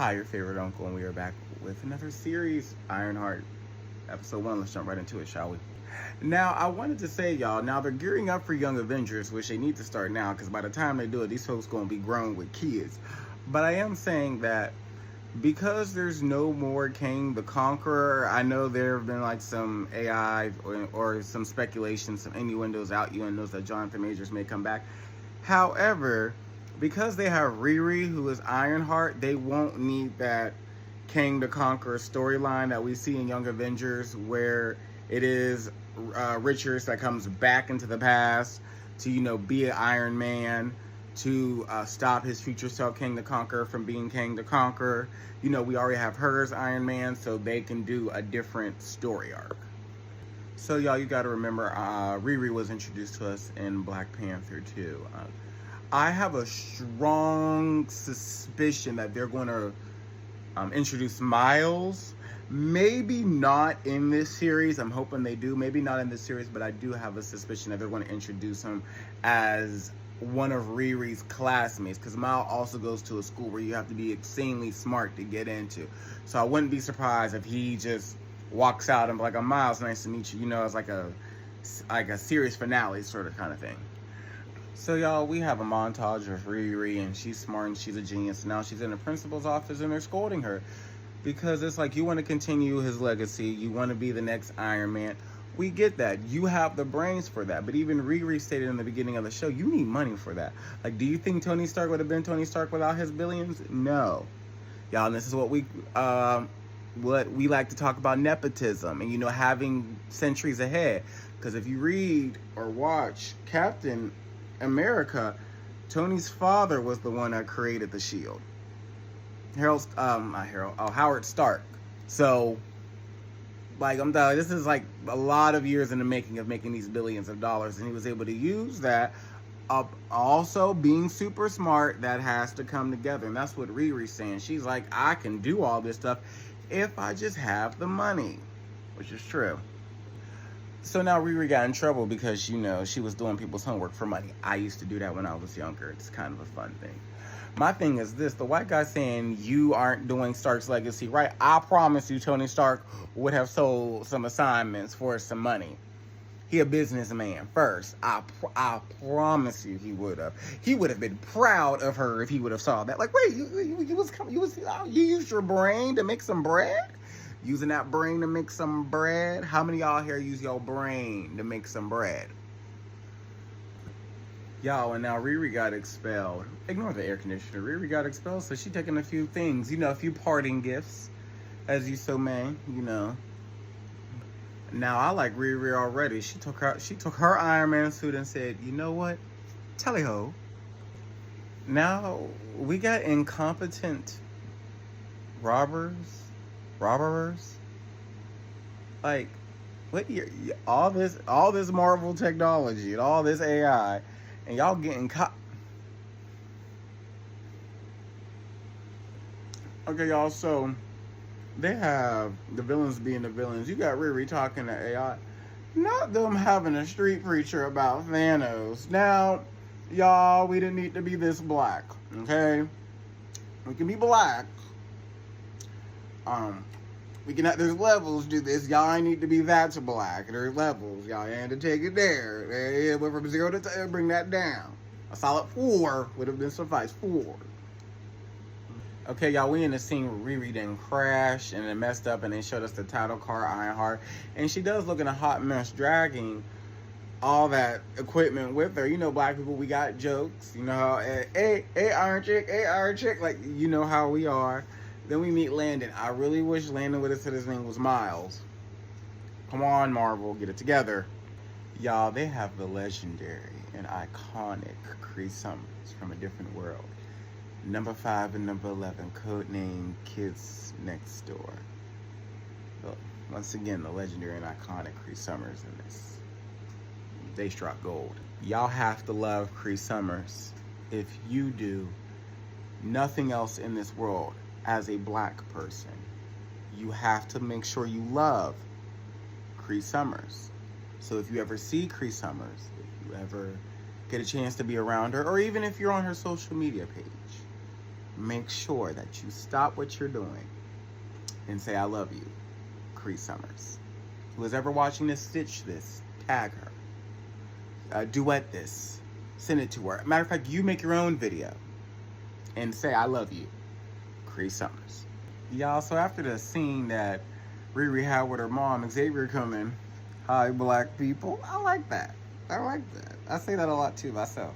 Hi, your favorite uncle, and we are back with another series, Ironheart, episode 1. Let's jump right into it, shall we? Now, I wanted to say, y'all, now they're gearing up for Young Avengers, which they need to start now, because by the time they do it, these folks going to be grown with kids. But I am saying that because there's no more Kang the Conqueror, I know there have been like some AI or some speculation, some innuendos that Jonathan Majors may come back. However, because they have Riri, who is Ironheart, they won't need that Kang the Conqueror storyline that we see in Young Avengers, where it is Richards that comes back into the past to, be an Iron Man, to stop his future self, Kang the Conqueror, from being Kang the Conqueror. We already have her as Iron Man, so they can do a different story arc. So, y'all, you got to remember, Riri was introduced to us in Black Panther 2. I have a strong suspicion that they're going to introduce Miles. Maybe not in this series. I'm hoping they do. Maybe not in this series, but I do have a suspicion that they're going to introduce him as one of Riri's classmates, because Miles also goes to a school where you have to be insanely smart to get into. So I wouldn't be surprised if he just walks out and be like, "I'm Miles, nice to meet you." It's like a series finale sort of kind of thing. So, y'all, we have a montage of Riri, and she's smart and she's a genius. Now she's in the principal's office and they're scolding her because it's like, you want to continue his legacy, you want to be the next Iron Man. We get that. You have the brains for that. But even Riri stated in the beginning of the show, you need money for that. Like, do you think Tony Stark would have been Tony Stark without his billions? No. Y'all, and this is what we like to talk about, nepotism and, having centuries ahead. Because if you read or watch Captain America, Tony's father was the one that created the shield. Howard Stark. So, I'm telling you, this is like a lot of years in the making of making these billions of dollars, and he was able to use that. Also, being super smart, that has to come together, and that's what Riri's saying. She's like, I can do all this stuff if I just have the money, which is true. So now Riri got in trouble because, she was doing people's homework for money. I used to do that when I was younger. It's kind of a fun thing. My thing is this. The white guy saying you aren't doing Stark's legacy right. I promise you Tony Stark would have sold some assignments for some money. He a businessman first. I promise you he would have. He would have been proud of her if he would have saw that. Like, wait, you used your brain to make some bread? Using that brain to make some bread? How many of y'all here use your brain to make some bread? Y'all, and now Riri got expelled. Ignore the air conditioner. Riri got expelled, so she taking a few things. A few parting gifts, as you so may, Now, I like Riri already. She took her Iron Man suit and said, you know what? Tally-ho. Now, we got incompetent robbers. Like, what? All this Marvel technology and all this AI, and y'all getting caught. Okay, y'all. So they have the villains being the villains. You got Riri talking to AI, not them having a street preacher about Thanos. Now, y'all, we didn't need to be this black. Okay, we can be black. There's levels to this. Y'all ain't need to be that black. There's levels. Y'all ain't to take it there. It went from 0 to 10, bring that down. A solid 4 would have been suffice. 4. Okay, y'all, we in the scene where Riri then crashed and it messed up, and they showed us the title card, Ironheart. And she does look in a hot mess, dragging all that equipment with her. Black people, we got jokes. How, hey, Iron Chick, like, how we are. Then we meet Landon. I really wish Landon would have said his name was Miles. Come on, Marvel, get it together. Y'all, they have the legendary and iconic Kree Summers from a different world. Number 5 and number 11, codename Kids Next Door. But once again, the legendary and iconic Kree Summers in this. They struck gold. Y'all have to love Kree Summers. If you do, nothing else in this world. As a black person, you have to make sure you love Kree Summers. So if you ever see Kree Summers, if you ever get a chance to be around her, or even if you're on her social media page, make sure that you stop what you're doing and say, I love you, Cree Summers. Who is ever watching this, stitch this, tag her, duet this, send it to her. Matter of fact, you make your own video and say, I love you, Cree Summers. Y'all, so after the scene that Riri had with her mom, Xavier coming, hi, black people. I like that. I say that a lot too myself.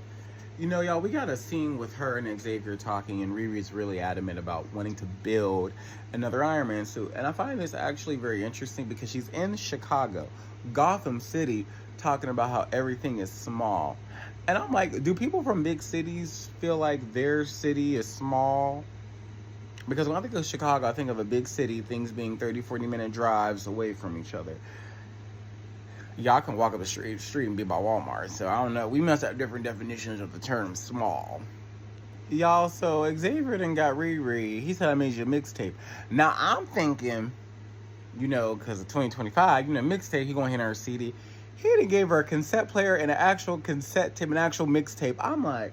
You know, y'all, we got a scene with her and Xavier talking, and Riri's really adamant about wanting to build another Iron Man suit. And I find this actually very interesting because she's in Chicago, Gotham City, talking about how everything is small. And I'm like, do people from big cities feel like their city is small? Because when I think of Chicago, I think of a big city, things being 30, 40-minute drives away from each other. Y'all can walk up the street and be by Walmart. So I don't know. We must have different definitions of the term small. Y'all, so Xavier done got Riri. He said, I made you a mixtape. Now I'm thinking, you know, because of 2025, you know, mixtape, he going to hit her CD. He done gave her a cassette player and an actual cassette tape, an actual mixtape. I'm like,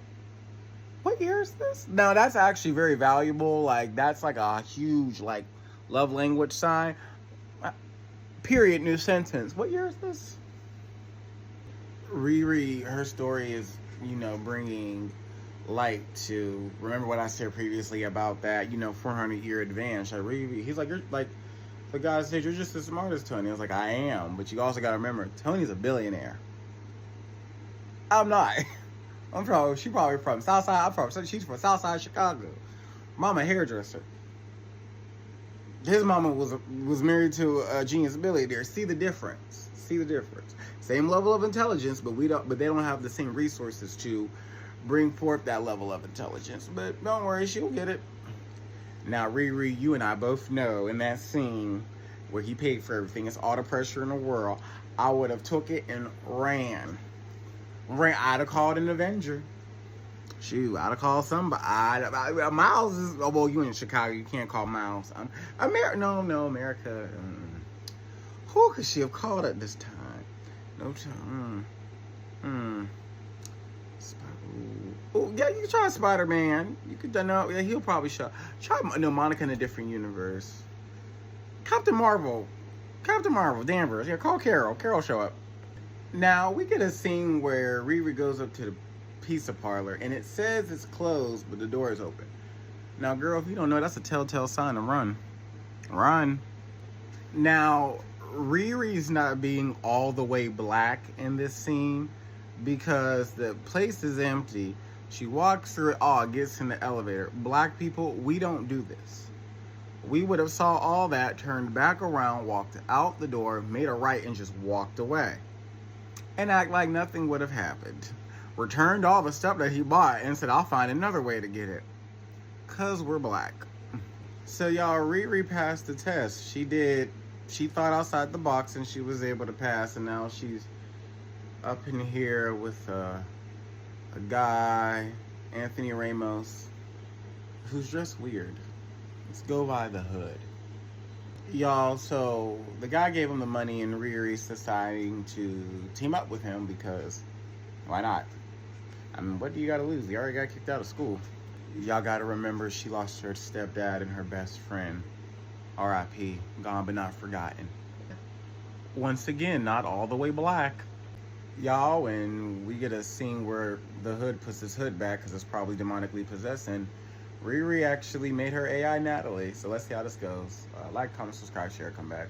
what year is this? Now that's actually very valuable. Like, that's like a huge, like, love language sign. Period, new sentence. What year is this? Riri, her story is, you know, bringing light to, remember what I said previously about that, you know, 400-year advance. Like, Riri, he's like, you're like, the guy said, you're just as smart as Tony. I was like, I am. But you also got to remember, Tony's a billionaire. I'm not. She probably from Southside. She's from Southside Chicago. Mama hairdresser. His mama was married to a genius billionaire. See the difference. Same level of intelligence, but they don't have the same resources to bring forth that level of intelligence. But don't worry, she'll get it. Now, Riri, you and I both know in that scene where he paid for everything, it's all the pressure in the world. I would have took it and ran. I'd have called an Avenger. Shoot, I'd have called somebody. Miles is, oh, well, you in Chicago, you can't call Miles. America. Who could she have called at this time? No time. Oh, yeah, you can try Spider-Man. You could, no, yeah, he'll probably show. Try, no, Monica in a different universe. Captain Marvel, Danvers. Yeah, call Carol. Carol show up. Now, we get a scene where Riri goes up to the pizza parlor, and it says it's closed, but the door is open. Now, girl, if you don't know, that's a telltale sign to run. Run. Now, Riri's not being all the way black in this scene because the place is empty. She walks through it, gets in the elevator. Black people, we don't do this. We would have saw all that, turned back around, walked out the door, made a right, and just walked away. And act like nothing would have happened. Returned all the stuff that he bought and said, I'll find another way to get it. Because we're black. So, y'all, Riri passed the test. She thought outside the box and she was able to pass. And now she's up in here with a guy, Anthony Ramos, who's dressed weird. Let's go by the hood. Y'all, so the guy gave him the money and Riri's deciding to team up with him because why not? I mean, what do you got to lose? He already got kicked out of school. Y'all got to remember she lost her stepdad and her best friend. R.I.P. Gone but not forgotten. Once again, not all the way black. Y'all, and we get a scene where the hood puts his hood back because it's probably demonically possessed, and Riri actually made her AI Natalie. So let's see how this goes. Like, comment, subscribe, share, come back.